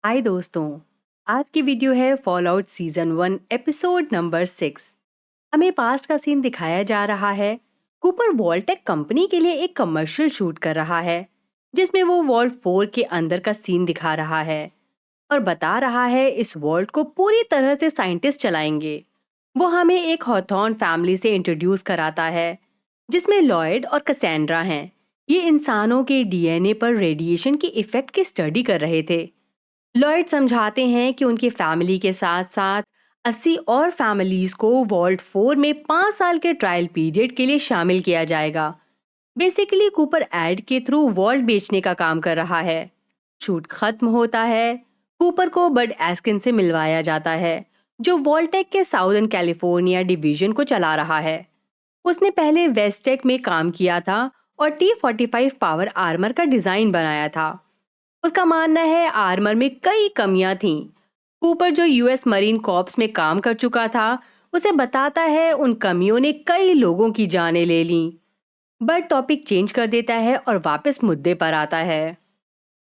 हाय दोस्तों। आज की वीडियो है fall out season 1 episode number 6। हमें पास्ट का सीन दिखाया जा रहा है। कूपर वॉल्टेक कंपनी के लिए एक कमर्शियल शूट कर रहा है जिसमें वो वॉल्ट 4 के अंदर का सीन दिखा रहा है और बता रहा है इस वॉल्ट को पूरी तरह से साइंटिस्ट चलाएंगे। वो हमें एक हॉथॉर्न फैमिली से इंट्रोड्यूस कराता है जिसमें लॉयड और कसेंड्रा हैं। ये इंसानों के डीएनए पर रेडिएशन की इफेक्ट की स्टडी कर रहे थे। लॉयड समझाते हैं कि उनकी फैमिली के साथ साथ 80 और फैमिलीज को वॉल्ट 4 में 5 साल के ट्रायल पीरियड के लिए शामिल किया जाएगा। बेसिकली कूपर एड के थ्रू वॉल्ट बेचने का काम कर रहा है। शूट खत्म होता है। कूपर को बड एस्किन से मिलवाया जाता है जो वॉल्टेक के साउदर्न कैलिफोर्निया डिवीजन को चला रहा है। उसने पहले वेस्टेक में काम किया था और T-45 पावर आर्मर का डिजाइन बनाया था। उसका मानना है आर्मर में कई कमियां थीं। कूपर जो यूएस मरीन कॉर्प्स में काम कर चुका था उसे बताता है उन कमियों ने कई लोगों की जानें ले लीं। बट टॉपिक चेंज कर देता है और वापस मुद्दे पर आता है।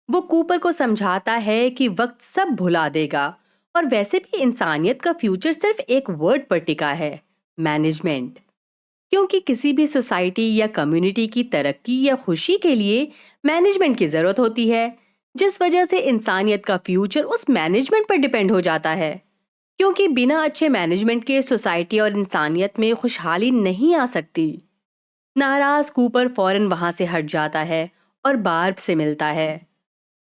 वो कूपर को समझाता है कि वक्त सब भुला देगा और वैसे भी इंसानियत का फ्यूचर सिर्फ एक वर्ड पर टिका है, मैनेजमेंट। क्योंकि किसी भी सोसाइटी या कम्युनिटी की तरक्की या खुशी के लिए मैनेजमेंट की जरूरत होती है, जिस वजह से इंसानियत का फ्यूचर उस मैनेजमेंट पर डिपेंड हो जाता है। क्योंकि बिना अच्छे मैनेजमेंट के सोसाइटी और इंसानियत में खुशहाली नहीं आ सकती। नाराज कूपर फौरन वहां से हट जाता है और बार्ब से मिलता है।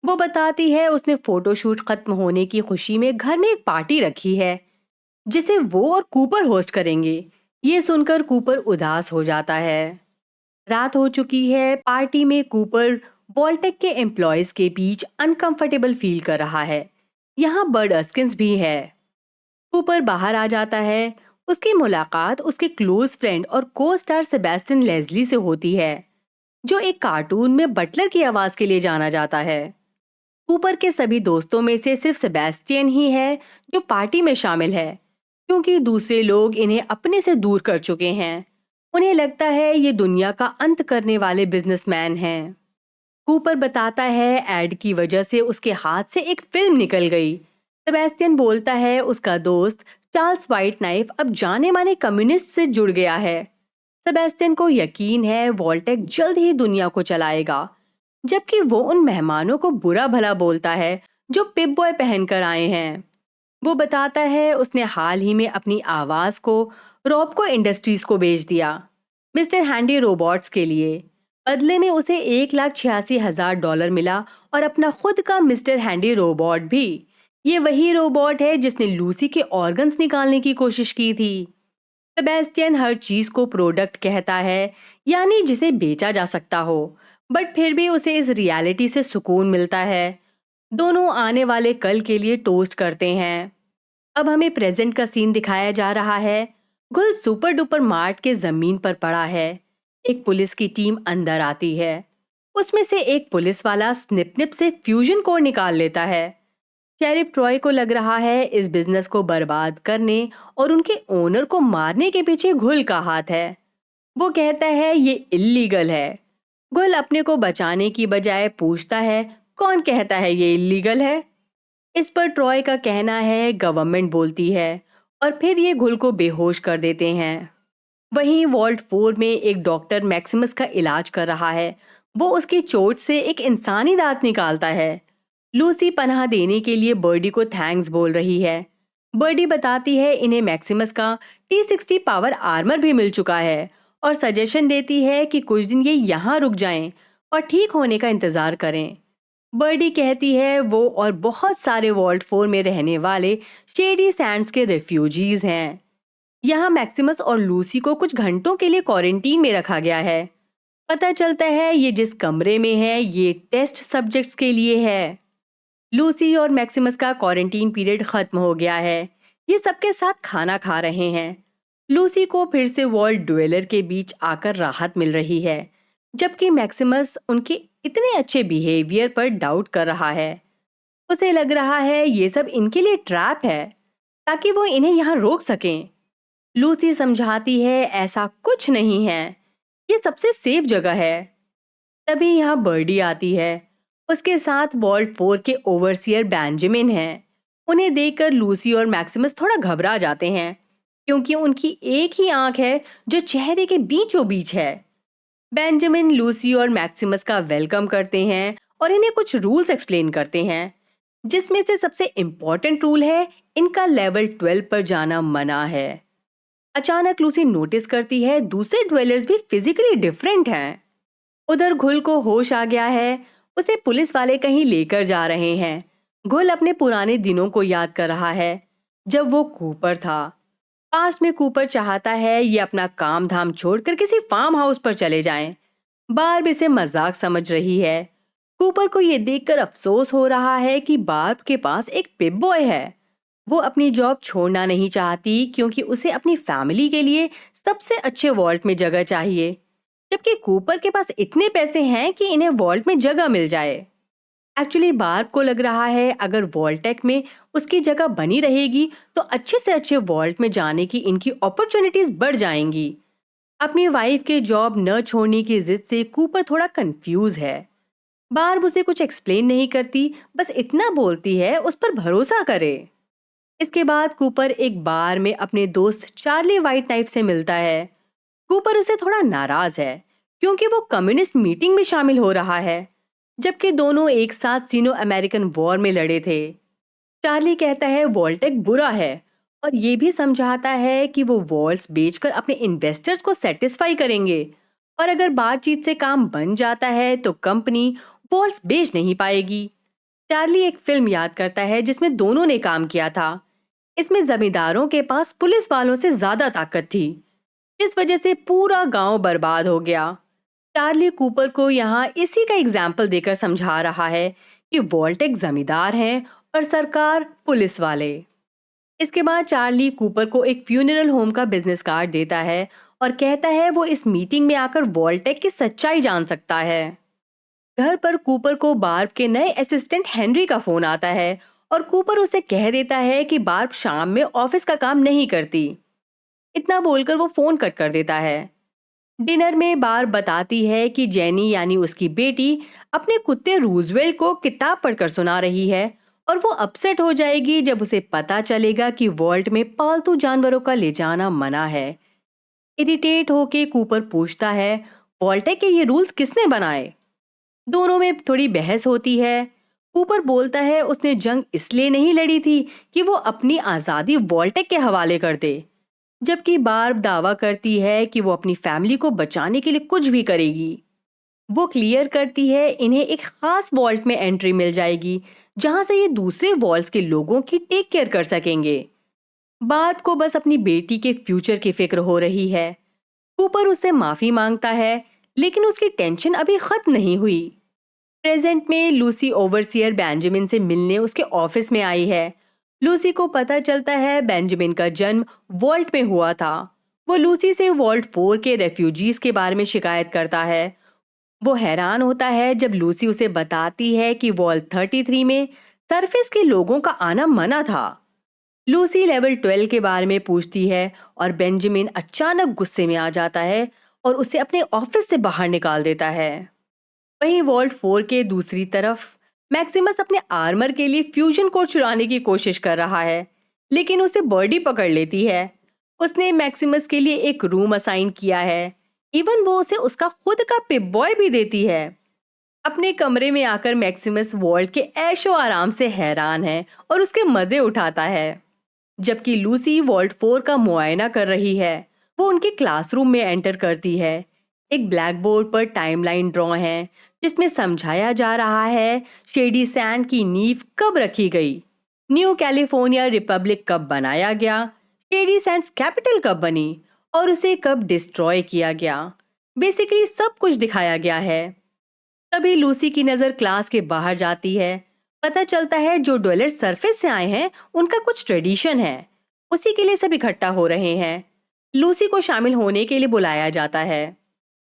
वो बताती है उसने फोटोशूट खत्म होने की खुशी में घर में एक पार्टी रखी है जिसे वो और कूपर होस्ट करेंगे। ये सुनकर कूपर उदास हो जाता है। रात हो चुकी है। पार्टी में कूपर वॉल्टेक के एम्प्लॉयज के बीच अनकंफर्टेबल फील कर रहा है। यहाँ बर्ड अस्किंस भी है। कूपर बाहर आ जाता है। उसकी मुलाकात उसके क्लोज फ्रेंड और को स्टार सेबेस्टियन लेस्ली से होती है जो एक कार्टून में बटलर की आवाज के लिए जाना जाता है। कूपर के सभी दोस्तों में से सिर्फ सेबेस्टियन ही है जो पार्टी में शामिल है क्योंकि दूसरे लोग इन्हें अपने से दूर कर चुके हैं। उन्हें लगता है ये दुनिया का अंत करने वाले बिजनेसमैन हैं। कूपर बताता है एड की वजह से उसके हाथ से एक फिल्म निकल गई। सेबेस्टियन बोलता है उसका दोस्त चार्ल्स व्हाइट नाइफ अब जाने माने कम्युनिस्ट से जुड़ गया है। सेबेस्टियन को यकीन है वॉल्टेक जल्द ही दुनिया को चलाएगा, जबकि वो उन मेहमानों को बुरा भला बोलता है जो पिप बॉय पहनकर आए हैं। वो बताता है उसने हाल ही में अपनी आवाज को रॉबको इंडस्ट्रीज को बेच दिया, मिस्टर हैंडी रोबोट्स के लिए। बदले में उसे $1,86,000 मिला और अपना खुद का मिस्टर हैंडी रोबोट भी। ये वही रोबोट है जिसने लूसी के ऑर्गन्स निकालने की कोशिश की थी। सेबेस्टियन हर चीज को प्रोडक्ट कहता है, यानी जिसे बेचा जा सकता हो, बट फिर भी उसे इस रियलिटी से सुकून मिलता है। दोनों आने वाले कल के लिए टोस्ट करते हैं। अब हमें प्रेजेंट का सीन दिखाया जा रहा है। गुल सुपर डुपर मार्ट के जमीन पर पड़ा है। एक पुलिस की टीम अंदर आती है। उसमें से एक पुलिस वाला स्निपनिप से फ्यूजन कोड निकाल लेता है। शेरिफ ट्रॉय को लग रहा है इस बिजनेस को बर्बाद करने और उनके ओनर को मारने के पीछे घुल का हाथ है। वो कहता है ये इल्लीगल है। गुल अपने को बचाने की बजाय पूछता है कौन कहता है ये इल्लीगल है। इस पर ट्रॉय का कहना है गवर्नमेंट बोलती है और फिर ये घुल को बेहोश कर देते हैं। वहीं वॉल्ट 4 में एक डॉक्टर मैक्सिमस का इलाज कर रहा है। वो उसकी चोट से एक इंसानी दांत निकालता है। लूसी पनाह देने के लिए बर्डी को थैंक्स बोल रही है। बर्डी बताती है इन्हें मैक्सिमस का T-60 पावर आर्मर भी मिल चुका है और सजेशन देती है कि कुछ दिन ये यहाँ रुक जाएं और ठीक होने का इंतजार करें। बर्डी कहती है वो और बहुत सारे वॉल्ट 4 में रहने वाले शेडी सैंड्स के रेफ्यूजीज हैं। यहाँ मैक्सिमस और लूसी को कुछ घंटों के लिए क्वारंटीन में रखा गया है। पता चलता है ये जिस कमरे में है ये टेस्ट सब्जेक्ट्स के लिए है। लूसी और मैक्सिमस का क्वारंटीन पीरियड खत्म हो गया है। ये सबके साथ खाना खा रहे हैं। लूसी को फिर से वॉल्ट ड्वेलर के बीच आकर राहत मिल रही है, जबकि मैक्सिमस उनके इतने अच्छे बिहेवियर पर डाउट कर रहा है। उसे लग रहा है ये सब इनके लिए ट्रैप है ताकि वो इन्हें यहाँ रोक सकें। लूसी समझाती है ऐसा कुछ नहीं है, ये सबसे सेफ जगह है। तभी यहाँ बर्डी आती है। उसके साथ वॉल्ट 4 के ओवरसियर बेंजामिन हैं। उन्हें देखकर लूसी और मैक्सिमस थोड़ा घबरा जाते हैं, क्योंकि उनकी एक ही आंख है जो चेहरे के बीचों बीच है। बेंजामिन लूसी और मैक्सिमस का वेलकम करते हैं और इन्हें कुछ रूल्स एक्सप्लेन करते हैं, जिसमें से सबसे इम्पोर्टेंट रूल है इनका लेवल 12 पर जाना मना है। अचानक लूसी नोटिस करती है दूसरे ड्वेलर्स भी फिजिकली डिफरेंट हैं। उधर घुल को होश आ गया है। उसे पुलिस वाले कहीं लेकर जा रहे हैं। घुल अपने पुराने दिनों को याद कर रहा है, जब वो कूपर था। पास्ट में कूपर चाहता है ये अपना काम धाम छोड़कर किसी फार्म हाउस पर चले जाएं। बार्ब इसे मजाक समझ रही है। कूपर को ये देखकर अफसोस हो रहा है कि बार्ब के पास एक पिप बॉय है। वो अपनी जॉब छोड़ना नहीं चाहती, क्योंकि उसे अपनी फैमिली के लिए सबसे अच्छे वॉल्ट में जगह चाहिए, जबकि कूपर के पास इतने पैसे हैं कि इन्हें वॉल्ट में जगह मिल जाए। एक्चुअली बार्ब को लग रहा है अगर वॉल्टेक में उसकी जगह बनी रहेगी तो अच्छे से अच्छे वॉल्ट में जाने की इनकी अपॉर्चुनिटीज बढ़ जाएंगी। अपनी वाइफ के जॉब न छोड़ने की जिद से कूपर थोड़ा कंफ्यूज है। बार्ब उसे कुछ एक्सप्लेन नहीं करती, बस इतना बोलती है उस पर भरोसा करे। इसके बाद कूपर एक बार में अपने दोस्त चार्ली वाइट नाइफ से मिलता है। कूपर उसे थोड़ा नाराज है, क्योंकि वो कम्युनिस्ट मीटिंग में शामिल हो रहा है, जबकि दोनों एक साथ सीनो अमेरिकन वॉर में लड़े थे। चार्ली कहता है वॉल्टेक बुरा है और ये भी समझाता है कि वो वॉल्स बेचकर अपने इन्वेस्टर्स को सेटिस्फाई करेंगे, और अगर बातचीत से काम बन जाता है तो कंपनी वॉल्स बेच नहीं पाएगी। चार्ली एक फिल्म याद करता है जिसमें दोनों ने काम किया था। इसमें जमींदारों के पास पुलिस वालों से ज्यादा ताकत थी, इस वजह से पूरा गांव बर्बाद हो गया। चार्ली कूपर को यहाँ इसी का एग्जाम्पल देकर समझा रहा है कि वॉल्टेक जमींदार हैं और सरकार पुलिस वाले। इसके बाद चार्ली कूपर को एक फ्यूनरल होम का बिजनेस कार्ड देता है और कहता है वो इस मीटिंग में आकर वॉल्टेक की सच्चाई जान सकता है। घर पर कूपर को बार्ब के नए असिस्टेंट हेनरी का फोन आता है और कूपर उसे कह देता है कि बार्ब शाम में ऑफिस का काम नहीं करती। इतना बोलकर वो फोन कट कर देता है। डिनर में बार्ब बताती है कि जेनी यानी उसकी बेटी अपने कुत्ते रूजवेल्ट को किताब पढ़कर सुना रही है, और वो अपसेट हो जाएगी जब उसे पता चलेगा कि वॉल्ट में पालतू जानवरों का ले जाना मना है। इरिटेट होके कूपर पूछता है वॉल्टेक के ये रूल्स किसने बनाए। दोनों में थोड़ी बहस होती है। कूपर बोलता है उसने जंग इसलिए नहीं लड़ी थी कि वो अपनी आज़ादी वॉल्टेक के हवाले कर दे, जबकि बार्ब दावा करती है कि वो अपनी फैमिली को बचाने के लिए कुछ भी करेगी। वो क्लियर करती है इन्हें एक खास वॉल्ट में एंट्री मिल जाएगी, जहां से ये दूसरे वॉल्ट्स के लोगों की टेक केयर कर सकेंगे। बार्ब को बस अपनी बेटी के फ्यूचर की फिक्र हो रही है। कूपर उससे माफी मांगता है, लेकिन उसकी टेंशन अभी खत्म नहीं हुई। प्रेजेंट में लूसी ओवरसियर बेंजामिन से मिलने उसके ऑफिस में आई है। लूसी को पता चलता है बेंजामिन का जन्म वॉल्ट में हुआ था। वो लूसी से वॉल्ट 4 के रेफ्यूजीज के बारे में शिकायत करता है। वो हैरान होता है जब लूसी उसे बताती है कि वॉल्ट 33 में सरफेस के लोगों का आना मना था। लूसी लेवल 12 के बारे में पूछती है और बेंजामिन अचानक गुस्से में आ जाता है और उसे अपने ऑफिस से बाहर निकाल देता है। वहीं वॉल्ट 4 के दूसरी तरफ मैक्सिमस अपने आर्मर के लिए फ्यूजन कोड चुराने की कोशिश कर रहा है, लेकिन उसे बर्डी पकड़ लेती है। उसने मैक्सिमस के लिए एक रूम असाइन किया है। इवन वो उसे उसका खुद का पिप बॉय भी देती है। अपने कमरे में आकर मैक्सिमस वॉल्ट के ऐशो आराम से हैरान है और उसके मजे उठाता है, जबकि लूसी वॉल्ट 4 का मुआयना कर रही है। वो उनके क्लासरूम में एंटर करती है। एक ब्लैक बोर्ड पर टाइमलाइन ड्रॉ है, जिसमें समझाया जा रहा है शेडी सैंड की नींव कब रखी गई, न्यू कैलिफोर्निया रिपब्लिक कब बनाया गया, शेडी सैंड्स कैपिटल कब बनी और उसे कब डिस्ट्रॉय किया गया। बेसिकली सब कुछ दिखाया गया है। तभी लूसी की नजर क्लास के बाहर जाती है। पता चलता है जो डॉलर सरफेस से आए हैं उनका कुछ ट्रेडिशन है, उसी के लिए सब इकट्ठा हो रहे हैं। लूसी को शामिल होने के लिए बुलाया जाता है।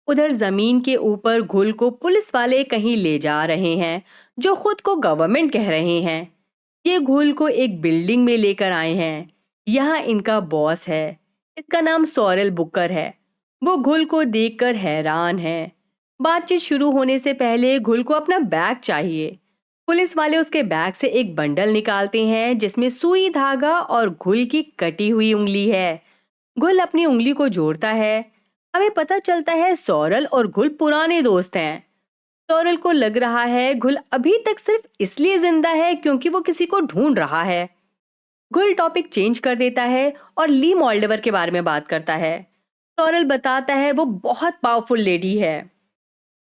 उधर जमीन के ऊपर घुल को पुलिस वाले कहीं ले जा रहे हैं, जो खुद को गवर्नमेंट कह रहे हैं। ये घुल को एक बिल्डिंग में लेकर आए हैं। यहाँ इनका बॉस है, इसका नाम सॉरेल बुकर है। वो घुल को देखकर हैरान है। बातचीत शुरू होने से पहले घुल को अपना बैग चाहिए। पुलिस वाले उसके बैग से एक बंडल निकालते हैं जिसमें सुई, धागा और घुल की कटी हुई उंगली है। घुल अपनी उंगली को जोड़ता है। हमें पता चलता है सौरल और घुल पुराने दोस्त हैं। सौरल को लग रहा है घुल अभी तक सिर्फ इसलिए जिंदा है क्योंकि वो किसी को ढूंढ रहा है। घुल टॉपिक चेंज कर देता है और ली मॉल्डेवर के बारे में बात करता है। सौरल बताता है वो बहुत पावरफुल लेडी है।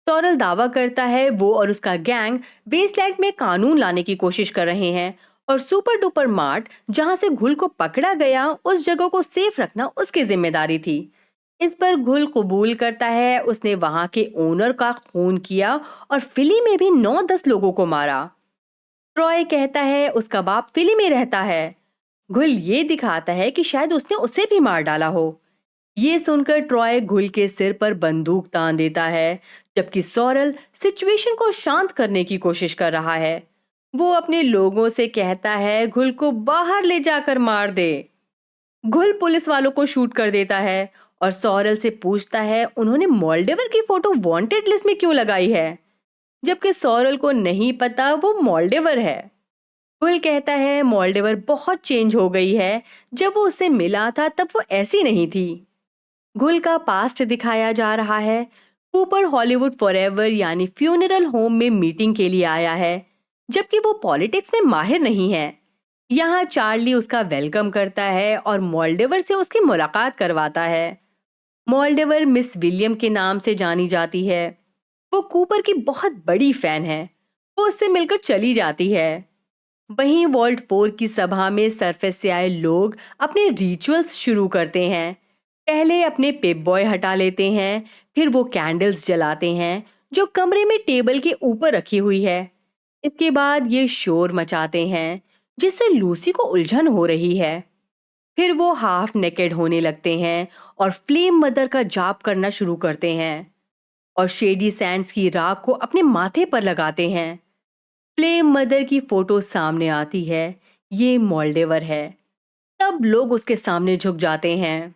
सौरल दावा करता है वो और उसका गैंग वेस्टलैंड में कानून लाने की कोशिश कर रहे हैं और सुपर डुपर मार्ट जहां से घुल को पकड़ा गया उस जगह को सेफ रखना उसकी जिम्मेदारी थी। इस पर घुल कबूल करता है उसने वहां के ओनर का खून किया और फिली में भी 9-10 लोगों को मारा। ट्रॉय कहता है उसका बाप फिली में रहता है। घुल ये दिखाता है कि शायद उसने उसे भी मार डाला हो। ये सुनकर ट्रॉय घुल के सिर पर बंदूक तान देता है, जबकि सौरल सिचुएशन को शांत करने की कोशिश कर रहा है। वो अपने लोगों से कहता है घुल को बाहर ले जाकर मार दे। घुल पुलिस वालों को शूट कर देता है और सौरल से पूछता है उन्होंने मॉल्डेवर की फोटो वांटेड लिस्ट में क्यों लगाई है, जबकि सौरल को नहीं पता वो मॉल्डेवर है। घुल कहता है मॉल्डेवर बहुत चेंज हो गई है, जब वो उससे मिला था तब वो ऐसी नहीं थी। घुल का पास्ट दिखाया जा रहा है। कूपर हॉलीवुड फॉरएवर यानी फ्यूनरल होम में मीटिंग के लिए आया है, जबकि वो पॉलिटिक्स में माहिर नहीं है। यहाँ चार्ली उसका वेलकम करता है और मॉल्डेवर से उसकी मुलाकात करवाता है। मॉल्डेवर मिस विलियम के नाम से जानी जाती है। वो कूपर की बहुत बड़ी फैन है। वो उससे मिलकर चली जाती है। वहीं वॉल्ट 4 की सभा में सरफेस से आए लोग अपने रिचुअल्स शुरू करते हैं। पहले अपने पेप बॉय हटा लेते हैं, फिर वो कैंडल्स जलाते हैं जो कमरे में टेबल के ऊपर रखी हुई है। इसके बाद ये शोर मचाते हैं जिससे लूसी को उलझन हो रही है। फिर वो हाफ नेकेड होने लगते हैं और फ्लेम मदर का जाप करना शुरू करते हैं और शेडी सैंड्स की राख को अपने माथे पर लगाते हैं। फ्लेम मदर की फोटो सामने आती है। ये मॉल्डेवर है। तब लोग उसके सामने झुक जाते हैं।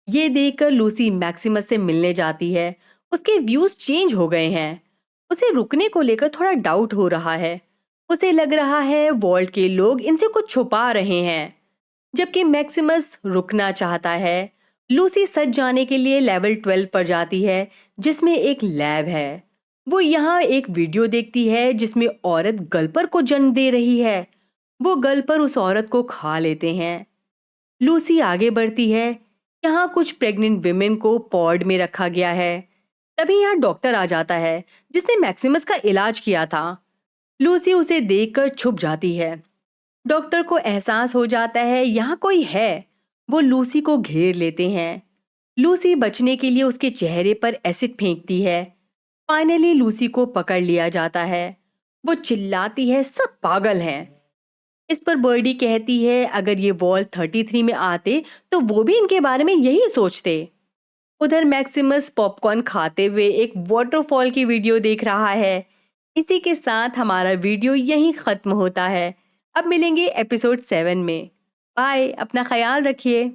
ये देखकर लूसी मैक्सिमस से मिलने जाती है। उसके व्यूज चेंज हो गए हैं। उसे रुकने को लेकर थोड़ा डाउट हो रहा है। उसे लग रहा है वॉल्ट के लोग इनसे कुछ छुपा रहे हैं, जबकि मैक्सिमस रुकना चाहता है। लूसी सच जाने के लिए लेवल 12 पर जाती है, जिसमें एक लैब है। वो यहाँ एक वीडियो देखती है जिसमें औरत गल्पर को जन्म दे रही है। वो गल्पर उस औरत को खा लेते हैं। लूसी आगे बढ़ती है। यहाँ कुछ प्रेग्नेंट विमेन को पॉड में रखा गया है। तभी यहाँ डॉक्टर आ जाता है जिसने मैक्सिमस का इलाज किया था। लूसी उसे देखकर छुप जाती है। डॉक्टर को एहसास हो जाता है यहाँ कोई है। वो लूसी को घेर लेते हैं। लूसी बचने के लिए उसके चेहरे पर एसिड फेंकती है। फाइनली लूसी को पकड़ लिया जाता है। वो चिल्लाती है सब पागल हैं। इस पर बर्डी कहती है अगर ये वॉल 33 में आते तो वो भी इनके बारे में यही सोचते। उधर मैक्सिमस पॉपकॉर्न खाते हुए एक वाटरफॉल की वीडियो देख रहा है। इसी के साथ हमारा वीडियो यहीं खत्म होता है। अब मिलेंगे एपिसोड 7 में। बाय, अपना ख्याल रखिए।